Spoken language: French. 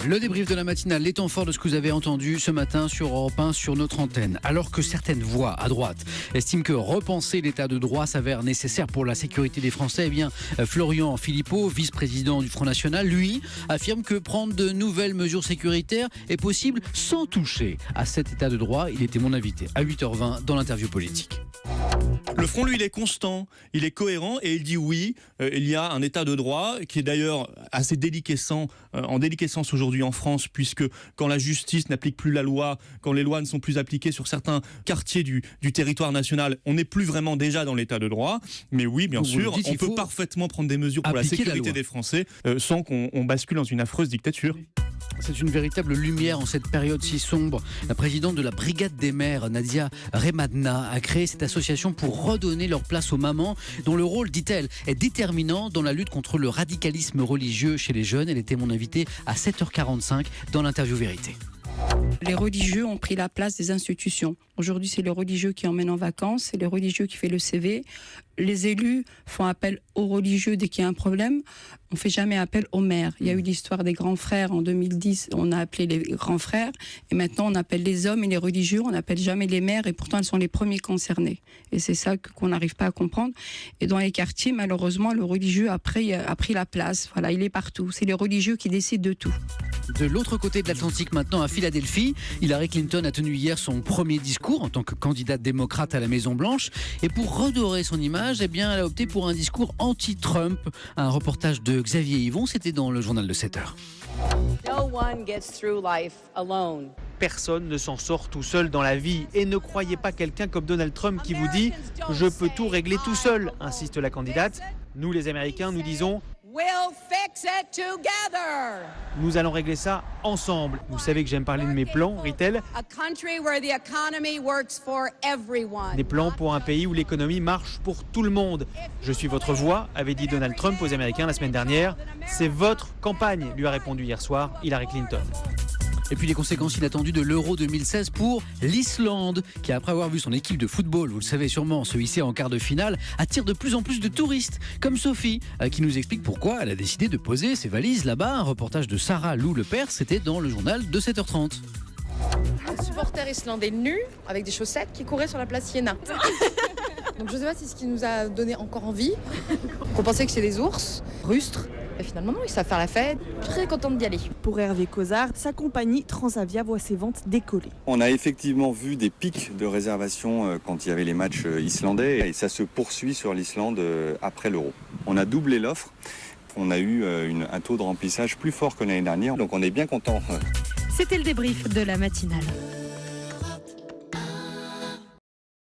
Le débrief de la matinale, les temps forts de ce que vous avez entendu ce matin sur Europe 1, sur notre antenne. Alors que certaines voix à droite estiment que repenser l'état de droit s'avère nécessaire pour la sécurité des Français, eh bien Florian Philippot, vice-président du Front National, lui, affirme que prendre de nouvelles mesures sécuritaires est possible sans toucher à cet état de droit. Il était mon invité à 8h20 dans l'interview politique. Le Front, lui, il est constant, il est cohérent et il dit oui, il y a un état de droit qui est d'ailleurs assez déliquescent, en déliquescence aujourd'hui en France, puisque quand la justice n'applique plus la loi, quand les lois ne sont plus appliquées sur certains quartiers du territoire national, on n'est plus vraiment déjà dans l'état de droit. Mais oui, bien sûr, on peut parfaitement prendre des mesures pour la sécurité des Français sans qu'on bascule dans une affreuse dictature. C'est une véritable lumière en cette période si sombre. La présidente de la Brigade des mères, Nadia Remadna, a créé cette association pour redonner leur place aux mamans, dont le rôle, dit-elle, est déterminant dans la lutte contre le radicalisme religieux chez les jeunes. Elle était mon invitée à 7h45 dans l'interview Vérité. Les religieux ont pris la place des institutions. Aujourd'hui, c'est le religieux qui emmène en vacances, c'est le religieux qui fait le CV. Les élus font appel aux religieux dès qu'il y a un problème. On ne fait jamais appel aux maires. Il y a eu l'histoire des grands frères en 2010, on a appelé les grands frères. Et maintenant, on appelle les hommes et les religieux, on n'appelle jamais les maires. Et pourtant, elles sont les premiers concernés. Et c'est ça qu'on n'arrive pas à comprendre. Et dans les quartiers, malheureusement, le religieux a pris la place. Voilà, il est partout. C'est les religieux qui décident de tout. De l'autre côté de l'Atlantique maintenant, à Philadelphie, Hillary Clinton a tenu hier son premier discours en tant que candidate démocrate à la Maison-Blanche. Et pour redorer son image, eh bien, elle a opté pour un discours anti-Trump. Un reportage de Xavier Yvon, c'était dans le journal de 7h. No one gets through life alone. Personne ne s'en sort tout seul dans la vie. Et ne croyez pas quelqu'un comme Donald Trump qui vous dit « Je peux tout régler tout seul », insiste la candidate. Nous les Américains, nous disons We'll fix it together. Nous allons régler ça ensemble. Vous savez que j'aime parler de mes plans, Ritel. A country where the economy works for everyone. Des plans pour un pays où l'économie marche pour tout le monde. Je suis votre voix, avait dit Donald Trump aux Américains la semaine dernière. C'est votre campagne, lui a répondu hier soir Hillary Clinton. Et puis les conséquences inattendues de l'Euro 2016 pour l'Islande, qui après avoir vu son équipe de football, vous le savez sûrement, se hisser en quart de finale, attire de plus en plus de touristes, comme Sophie, qui nous explique pourquoi elle a décidé de poser ses valises là-bas. Un reportage de Sarah Lou Lepers, c'était dans le journal de 7h30. Un supporter islandais nu, avec des chaussettes, qui courait sur la place Iéna. Donc je ne sais pas si c'est ce qui nous a donné encore envie. On pensait que c'était des ours, rustres. Et finalement non, ils savent faire la fête. Je suis très contente d'y aller. Pour Hervé Cozard, sa compagnie Transavia voit ses ventes décoller. On a effectivement vu des pics de réservation quand il y avait les matchs islandais et ça se poursuit sur l'Islande après l'Euro. On a doublé l'offre, on a eu un taux de remplissage plus fort que l'année dernière, donc on est bien content. C'était le débrief de la matinale.